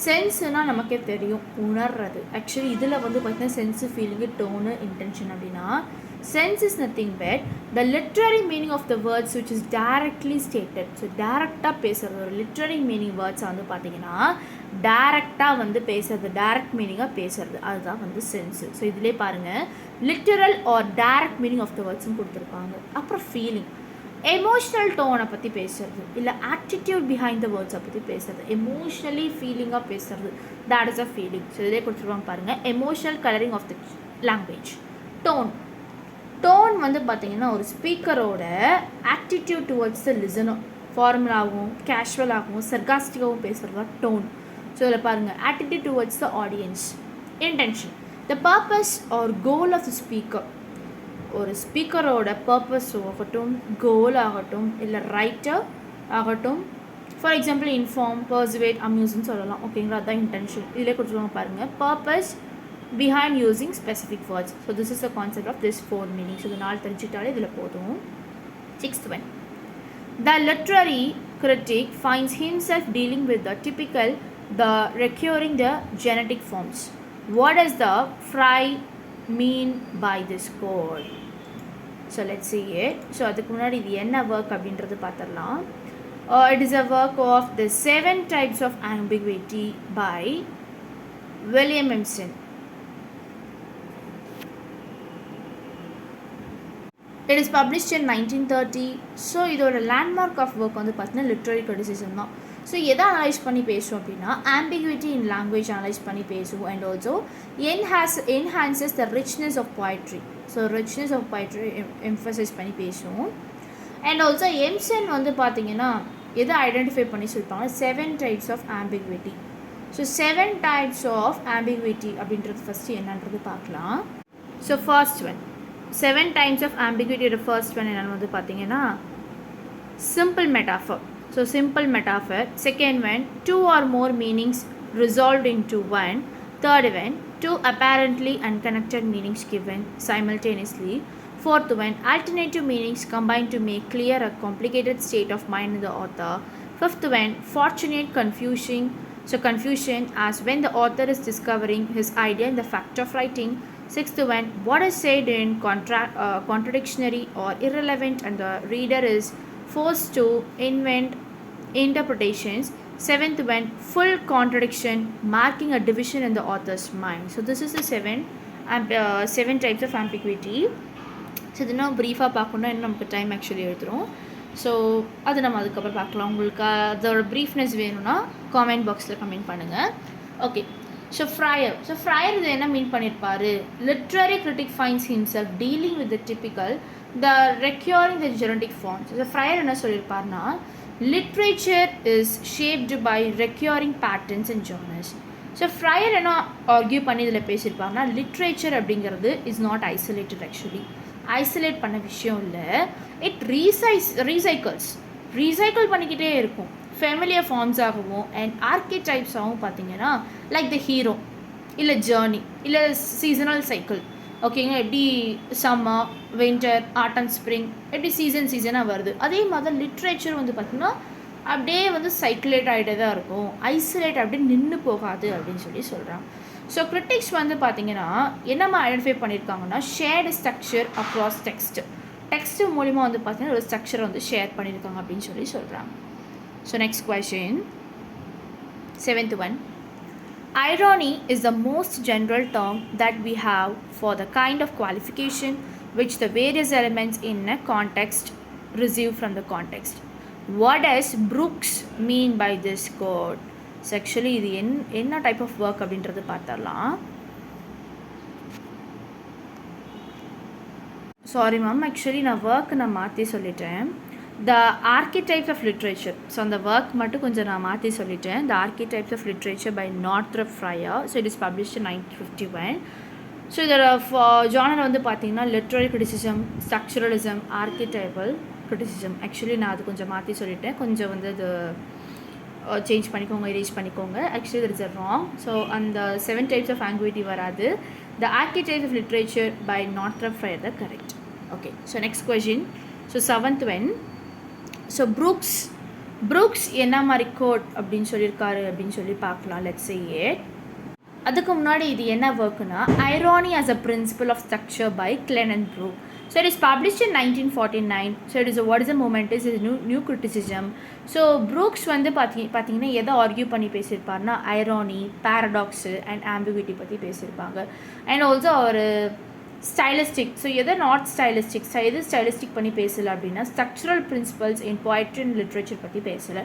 சென்ஸ்னால் நமக்கே தெரியும், உணர்றது. ஆக்சுவலி இதில் வந்து பார்த்திங்கன்னா சென்ஸு, ஃபீலிங்கு, டோனு, இன்டென்ஷன் அப்படின்னா sense is nothing but the literary meaning of the words which is directly stated. So டேரெக்டாக பேசுகிறது, ஒரு லிட்ரரி மீனிங் வேர்ட்ஸை வந்து பார்த்திங்கன்னா டேரெக்டாக வந்து பேசுறது, டேரக்ட் மீனிங்காக பேசுறது, அதுதான் வந்து சென்ஸு. ஸோ இதிலே பாருங்கள், literal or direct meaning of the வேர்ட்ஸும் கொடுத்துருப்பாங்க. அப்புறம் ஃபீலிங், எமோஷ்னல் டோனை பற்றி பேசுறது, இல்லை ஆட்டிடியூட் பிஹைண்ட் த வேர்ட்ஸை பற்றி பேசுறது, எமோஷ்னலி ஃபீலிங்காக பேசுறது, that is a feeling. So இதிலே கொடுத்துருவாங்க பாருங்கள், emotional colouring of the language. Tone வந்து பார்த்திங்கன்னா ஒரு ஸ்பீக்கரோட ஆட்டிடியூட் டுவர்ட்ஸ் த லிசனர், ஃபார்மலாகவும் கேஷுவலாகவும் சர்காஸ்டிக்காகவும் பேசுகிறது தான் டோன். ஸோ இதில் பாருங்கள், attitude towards the audience. Intention, the purpose or goal of the speaker. ஒரு ஸ்பீக்கரோட பர்பஸ் ஆகட்டும், கோல் ஆகட்டும், இல்லை ரைட்டர் ஆகட்டும். ஃபார் எக்ஸாம்பிள் இன்ஃபார்ம், பர்சுவேட், அம்யூஸ்ன்னு சொல்லலாம். ஓகேங்களா, அதுதான் இன்டென்ஷன். இதிலே கொடுத்துருவாங்க பாருங்கள், purpose behind using specific words. So this is the concept of this 4 meanings. So the நாள் தெரிஞ்சிட்டாலே இதில் போதும். 6th one, the literary critic finds himself dealing with the typical, the recurring, the genetic forms. What does the Fry mean by this code? So let's see it. So அதுக்கு முன்னாடி இது என்ன work அப்படின்றது பார்த்துடலாம். It is a work of the 7 types of ambiguity by William Empson. It is published in 1930. So இதோட landmark of work வந்து பார்த்தீங்கன்னா literary criticism தான். ஸோ எதை அனலைஸ் பண்ணி பேசுவோம் அப்படின்னா ஆம்பிகுவிட்டி இன் லாங்குவேஜ் அனலைஸ் பண்ணி பேசுவோம். And also enhances the richness of poetry. So richness of poetry emphasise பண்ணி பேசுவோம். அண்ட் ஆல்சோ எம்சன் வந்து பார்த்தீங்கன்னா எதை ஐடென்டிஃபை பண்ணி சொல்லிப்பாங்க, 7 types of ambiguity. So 7 types of ambiguity அப்படின்றது ஃபஸ்ட்டு என்னன்றது பார்க்கலாம். So first one, 7 types of ambiguity. First one என்னென்னு வந்து பார்த்தீங்கன்னா simple metaphor. So simple metaphor. Second one, 2 or more meanings resolved into one. Third one, 2 apparently unconnected meanings given simultaneously. Fourth one, alternative meanings combined to make clear a complicated state of mind in the author. Fifth one, fortunate confusion. So confusion as when the author is discovering his idea in the fact of writing. Sixth one, what is said in contradictory or irrelevant and the reader is forced to invent interpretations. Seventh one, full contradiction marking a division in the author's mind. So this is the 7 types of ambiguity. So இது நான் ப்ரீஃபாக பார்க்கணுன்னா இன்னும் நமக்கு time actually எடுத்துரும். So அது நம்ம அதுக்கப்புறம் பார்க்கலாம். உங்களுக்கு அதோட ப்ரீஃப்னஸ் வேணும்னா காமெண்ட் பாக்ஸில் கமெண்ட் பண்ணுங்கள். ஓகே, ஸோ ஃப்ரையர் இது என்ன மீன் பண்ணியிருப்பார்? Literary critic finds himself dealing with the typical the recurring the genetic forms. So Frye என்ன சொல்லியிருப்பார்னா, literature is shaped by recurring patterns and genres. So Frye என்ன argue பண்ணி இதில் பேசியிருப்பாங்கன்னா, லிட்ரேச்சர் அப்படிங்கிறது is not isolated. Actually isolate பண்ண விஷயம் இல்லை, இட் ரீசைக்கிள் பண்ணிக்கிட்டே இருக்கும். ஃபெமிலியர் ஃபார்ம்ஸாகவும் அண்ட் ஆர்கிடைப்ஸாகவும் பார்த்தீங்கன்னா, லைக் த ஹீரோ இல்லை ஜேர்னி இல்லை சீசனல் சைக்கிள். ஓகேங்க, எப்படி சம்மர், வின்டர், ஆட்டம், ஸ்ப்ரிங் எப்படி சீசனாக வருது, அதே மாதிரி தான் லிட்ரேச்சர் வந்து பார்த்திங்கன்னா அப்படியே வந்து சைக்கிளேட் ஆகிட்டே தான் இருக்கும், ஐசோலேட் அப்படியே நின்று போகாது அப்படின்னு சொல்லி சொல்கிறாங்க. ஸோ கிரிட்டிக்ஸ் வந்து பார்த்திங்கன்னா என்னம்மா ஐடென்டிஃபை பண்ணியிருக்காங்கன்னா, ஷேர்டு ஸ்ட்ரக்சர் அக்ராஸ் டெக்ஸ்ட்டு மூலிமா வந்து பார்த்திங்கன்னா ஒரு ஸ்ட்ரக்சரை வந்து ஷேர் பண்ணியிருக்காங்க அப்படின்னு சொல்லி சொல்கிறாங்க. So next question, 7th one. Irony is the most general term that we have for the kind of qualification which the various elements in a context receive from the context. What does Brooks mean by this quote? So actually இது என்ன type of work அப்படின்றது பார்த்துடலாம். Sorry ma'am, actually நான் work நான் மாற்றி சொல்லிட்டேன். The archetypes of literature, so அந்த work மட்டும் கொஞ்சம் நான் மாற்றி சொல்லிட்டேன். The archetypes of literature by Northrop Frye. So it is published in 1951. So இதோட ஜானர் வந்து பார்த்தீங்கன்னா literary criticism, structuralism, archetypal criticism. Actually நான் அது கொஞ்சம் மாற்றி சொல்லிட்டேன், கொஞ்சம் வந்து அது சேஞ்ச் பண்ணிக்கோங்க, erase பண்ணிக்கோங்க. Actually that is wrong. So அந்த 7 types ஆஃப் ambiguity வராது. The archetypes of literature by Northrop Frye தான் correct. Okay, so next question. So 7th one. So Brooks என்ன மாதிரி கோட் அப்படின்னு சொல்லியிருக்காரு அப்படின்னு சொல்லி பார்க்கலாம். Let's say it. அதுக்கு முன்னாடி இது என்ன ஒர்க்குனா, irony as a principle of structure by Cleanth Brook. So it is published in 1949. So it is what is the moment is new criticism. So Brooks வந்து பார்த்தீங்கன்னா எதை ஆர்கியூ பண்ணி பேசியிருப்பார்னா, ஐரானி, பேரடாக்ஸு அண்ட் ஆம்பிகுவிட்டி பற்றி பேசியிருப்பாங்க. அண்ட் ஆல்சோ ஒரு stylistic, so எதை not stylistic, எது stylistic பண்ணி பேசலை அப்படின்னா, structural principles in poetry and literature பற்றி பேசலை.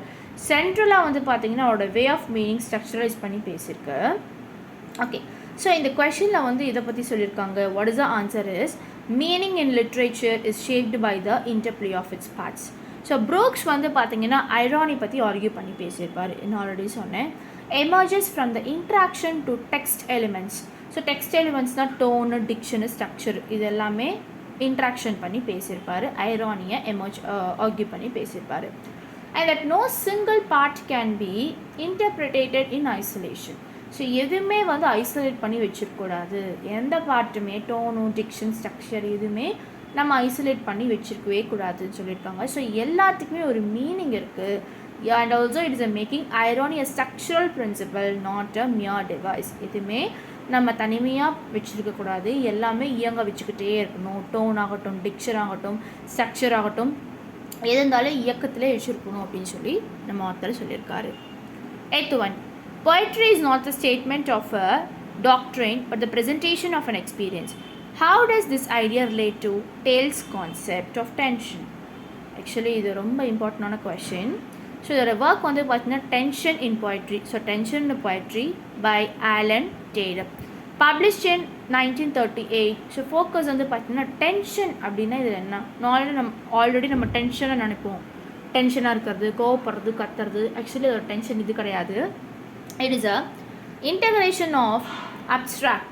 சென்ட்ரலாக வந்து பார்த்தீங்கன்னா அவரோட வே ஆஃப் மீனிங் ஸ்ட்ரக்சரலைஸ் பண்ணி பேசியிருக்கு. ஓகே, ஸோ இந்த கொஷனில் வந்து இதை பற்றி சொல்லியிருக்காங்க. What is the answer is, meaning in literature is shaped by the interplay of its parts. So Brooks வந்து பார்த்தீங்கன்னா ஐரானி பற்றி ஆர்கியூ பண்ணி பேசியிருப்பார். நான் ஆல்ரெடி சொன்னேன். Emerges from the interaction to text elements. So text எலிமெண்ட்ஸ்னால் டோனு, டிக்ஷனு, ஸ்ட்ரக்சர் இது எல்லாமே இன்ட்ராக்ஷன் பண்ணி பேசியிருப்பார். ஐரானியை ஆர்கியூ பண்ணி பேசியிருப்பார். And that no single part can be interpreted in isolation. So எதுவுமே வந்து ஐசோலேட் பண்ணி வச்சிருக்கக்கூடாது. எந்த பார்ட்டுமே டோனும், டிக்ஷன், ஸ்ட்ரக்சர் எதுவுமே நம்ம ஐசோலேட் பண்ணி வச்சுருக்கவே கூடாதுன்னு சொல்லியிருக்காங்க. ஸோ எல்லாத்துக்குமே ஒரு மீனிங் இருக்குது. And also it is a making irony a structural principle, not a mere device. எதுவுமே நம்ம தனிமையாக வச்சுருக்கக்கூடாது, எல்லாமே இயங்க வச்சுக்கிட்டே இருக்கணும். டோன் ஆகட்டும், டிக்ஷன் ஆகட்டும், ஸ்ட்ரக்சர் ஆகட்டும், எது இருந்தாலும் இயக்கத்திலே வச்சுருக்கணும் அப்படின்னு சொல்லி நம்ம ஆத்தர் சொல்லியிருக்காரு. 8th one. Poetry is not the statement of a doctrine but the presentation of an experience. How does this idea relate to Tale's concept of tension? Actually இது ரொம்ப இம்பார்ட்டண்டான கொஷின். ஸோ இதோட ஒர்க் வந்து பார்த்தீங்கன்னா tension in poetry. So tension in poetry by Allen Taylor, published in 1938. So focus வந்து பார்த்தீங்கன்னா tension அப்படின்னா இது என்ன, ஆல்ரெடி நம்ம டென்ஷனை நினைப்போம், டென்ஷனாக இருக்கிறது, கோவப்படுறது, கத்துறது. ஆக்சுவலி அதோட டென்ஷன் இது கிடையாது. It is a integration of abstract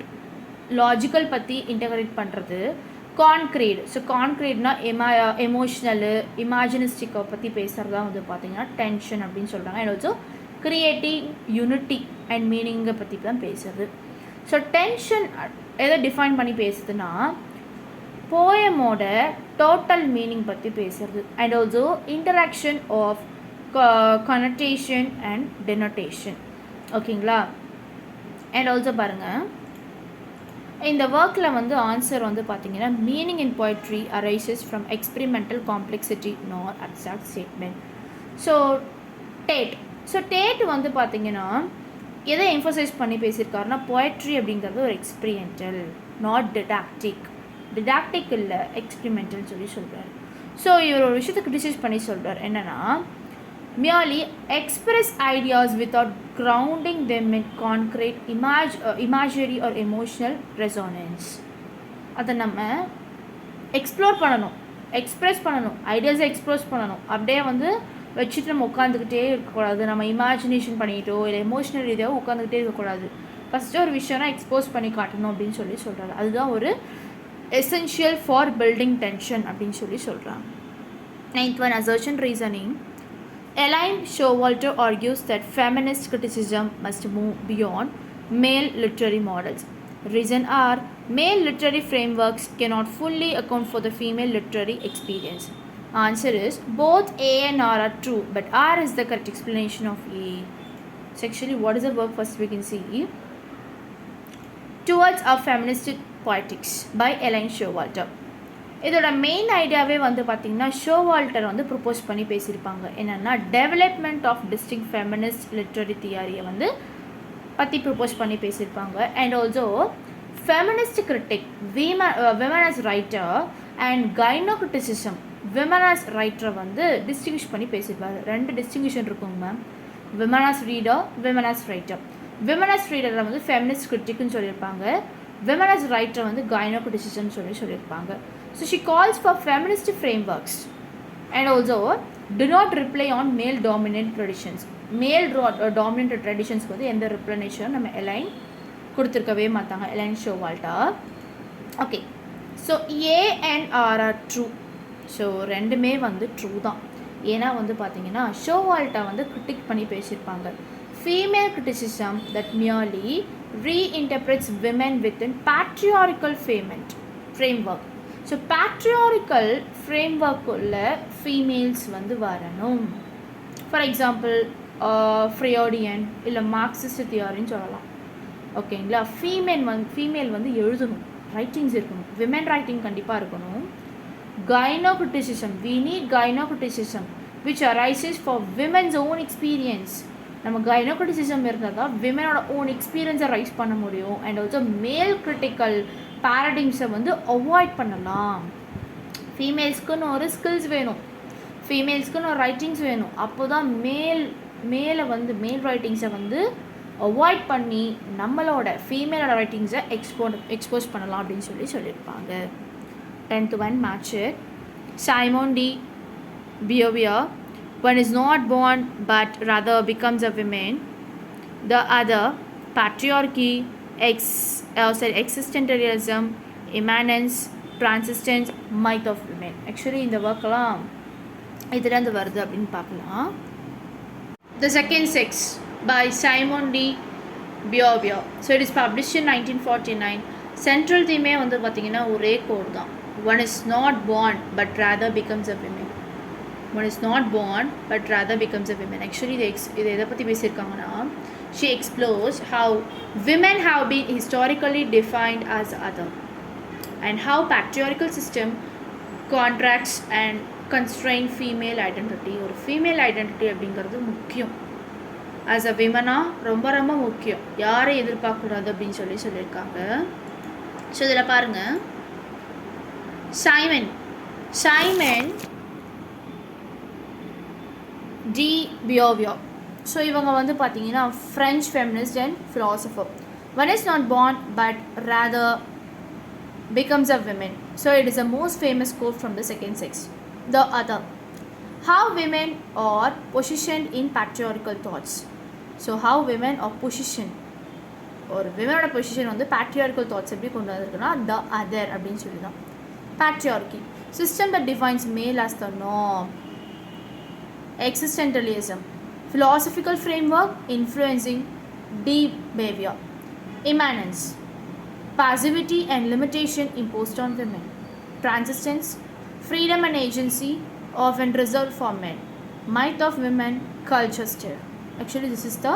logical பற்றி இன்டகிரேட் பண்ணுறது, கான்க்ரீட். ஸோ கான்க்ரீட்னா எமோஷ்னலு, இமேஜினிஸ்டிக்கை பற்றி பேசுகிறது தான் வந்து பார்த்திங்கன்னா டென்ஷன் அப்படின்னு சொல்கிறாங்க. And also creating unity and மீனிங்கை பற்றி தான் பேசுறது. ஸோ டென்ஷன் எதை டிஃபைன் பண்ணி பேசுதுன்னா, போயமோட டோட்டல் மீனிங் பற்றி பேசுறது. And also interaction of connotation and denotation. ஓகேங்களா. அண்ட் ஆல்சோ பாருங்கள், இந்த ஒர்க்கில் வந்து ஆன்சர் வந்து பார்த்தீங்கன்னா, meaning in poetry arises from experimental complexity நார் அப்ஸ்ட்ராக்ட் ஸ்டேட்மெண்ட். ஸோ டேட் வந்து பார்த்தீங்கன்னா எதை எம்ஃபசைஸ் பண்ணி பேசியிருக்காருன்னா, போய்ட்ரி அப்படிங்கிறது ஒரு எக்ஸ்பீரியன்டல், நாட் டிடாக்டிக் இல்லை எக்ஸ்பெரிமெண்டல் சொல்லி சொல்கிறாரு. ஸோ இவர் ஒரு விஷயத்தை கிரிட்டிசைஸ் பண்ணி சொல்கிறார் என்னென்னா, merely express ideas without grounding them in concrete imagery or emotional resonance. அதை நம்ம எக்ஸ்ப்ளோர் பண்ணணும், எக்ஸ்ப்ரெஸ் பண்ணணும், ஐடியாஸை எக்ஸ்ப்ரெஸ் பண்ணணும். அப்படியே வந்து வச்சுட்டு நம்ம உட்காந்துக்கிட்டே இருக்கக்கூடாது, நம்ம இமேஜினேஷன் பண்ணிக்கிட்டோ இல்லை எமோஷனல் ரீதியாக உட்காந்துக்கிட்டே இருக்கக்கூடாது. ஃபஸ்ட்டு ஒரு விஷயம்னா எக்ஸ்போஸ் பண்ணி காட்டணும் அப்படின்னு சொல்கிறாரு. அதுதான் ஒரு எசென்ஷியல் ஃபார் பில்டிங் டென்ஷன் அப்படின்னு சொல்கிறாங்க. 9th one, assertion reasoning. Elaine Showalter argues that feminist criticism must move beyond male literary models. Reason are, male literary frameworks cannot fully account for the female literary experience. Answer is, both A and R are true, but R is the correct explanation of A. So actually, what is the work? First we can see Towards a Feminist Poetics by Elaine Showalter. இதோட மெயின் ஐடியாவே வந்து பார்த்திங்கன்னா Showalter வந்து propose பண்ணி பேசியிருப்பாங்க. என்னென்னா development of distinct feminist literary தியரியை வந்து பற்றி ப்ரொப்போஸ் பண்ணி பேசியிருப்பாங்க. And also feminist critic, women as writer and gynocriticism, women as ரைட்டரை வந்து டிஸ்டிங்விஷ் பண்ணி பேசியிருப்பாங்க. 2 டிஸ்டிங்விஷன் இருக்குங்க ma'am, women as reader, women as writer. Women as ரீடரை வந்து ஃபெமினிஸ்ட் கிரிட்டிக்னு சொல்லியிருப்பாங்க, விமன் ஆஸ் ரைட்டர் வந்து கைனோ கிரிட்டிசிசம் சொல்லியிருப்பாங்க. So she calls for feminist frameworks and also do not rely on male dominant traditions. Male dominant traditions வந்து எந்த ரிப்ளனேஷன் நம்ம Elaine கொடுத்துருக்கவே மாட்டாங்க, Elaine Showalter. Okay, so A and R are true. So ரெண்டுமே வந்து true தான். ஏன்னா வந்து பார்த்தீங்கன்னா ஷோவால்டா வந்து கிரிட்டிக் பண்ணி பேசியிருப்பாங்க. Female criticism that merely reinterprets women within patriarchal framework. So patriarchal ஃப்ரேம்வொர்க்குள்ள ஃபீமேல்ஸ் வந்து வரணும். ஃபார் எக்ஸாம்பிள் ஃப்ரையோடியன் இல்லை மார்க்சிஸ்ட் தியரின்னு சொல்லலாம். ஓகேங்களா? ஃபீமேல் வந்து எழுதணும், ரைட்டிங்ஸ் இருக்கணும், விமென் ரைட்டிங் கண்டிப்பாக இருக்கணும். Gynocriticism, we need gynocriticism which arises for women's own experience. நம்ம கைனோ கிரிட்டிசிசம் இருந்தால் தான் விமெனோட ஓன் எக்ஸ்பீரியன்ஸை ரைஸ் பண்ண முடியும். அண்ட் ஆல்சோ மேல் கிரிட்டிக்கல் பேரடிம்ஸை வந்து அவாய்ட் பண்ணலாம். ஃபீமேல்ஸ்க்குன்னு ஒரு ஸ்கில்ஸ் வேணும், ஃபீமேல்ஸ்க்குன்னு ஒரு ரைட்டிங்ஸ் வேணும். அப்போ தான் மேல் ரைட்டிங்ஸை வந்து அவாய்ட் பண்ணி நம்மளோட ஃபீமேலோட ரைட்டிங்ஸை எக்ஸ்போஸ் பண்ணலாம் அப்படின்னு சொல்லியிருப்பாங்க. 10th one, match it. Simone de Beauvoir, one is not born but rather becomes a woman. The other, patriarchy, existentialism, immanence, transcendence, myth of women. Actually இந்த ஒர்க்கெல்லாம் இதுலேருந்து வருது அப்படின்னு பார்க்கலாம். The Second Sex by Simone de Beauvoir. So it is published in 1949. Central theme வந்து பார்த்தீங்கன்னா ஒரே code தான். One is not born but rather becomes a woman. One is not born but rather becomes a woman. Actually இது எதை பற்றி பேசியிருக்காங்கன்னா, she explores how women have been historically defined as other and how patriarchal system contracts and constrain female identity. ஒரு female identity அப்படிங்கிறது முக்கியம். as a women-ஆ ரொம்ப ரொம்ப முக்கியம். யாரை எதிர்பார்க்கக்கூடாது அப்படின்னு சொல்லியிருக்காங்க. ஸோ இதில் பாருங்கள், சைமன் டி பியோவியர். ஸோ இவங்க வந்து பார்த்தீங்கன்னா French feminist and philosopher. One is not born but rather becomes a woman. So it is the most famous quote from the Second Sex. The other, how women are positioned in patriarchal thoughts. So how women are positioned, ஒரு விமனோட position வந்து patriarchal thoughts எப்படி கொண்டு வந்திருக்குன்னா the other அப்படின்னு சொல்லி தான். patriarchy, system that defines male as the norm. Existentialism, philosophical framework influencing deep behavior. Immanence, passivity and limitation imposed on women. Transcendence, freedom and agency often reserved for men. Myth of women, culture stir. Actually this is the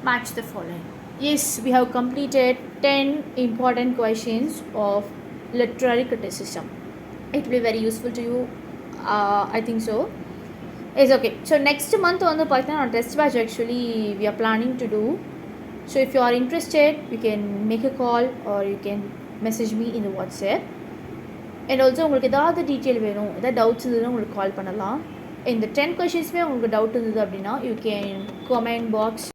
match the following. Yes, we have completed 10 important questions of literary criticism. It will be very useful to you. I think so. It's okay. So next month on the Python test batch actually we are planning to do. So if you are interested, you can make a call or you can message me in the WhatsApp. And also உங்களுக்கு ஏதாவது detail வேணும், ஏதாவது doubts இருந்ததுன்னா உங்களுக்கு கால் பண்ணலாம். இந்த 10 கொஷின்ஸுமே உங்களுக்கு doubt இருந்தது அப்படின்னா யூ கேன் கமெண்ட் பாக்ஸ்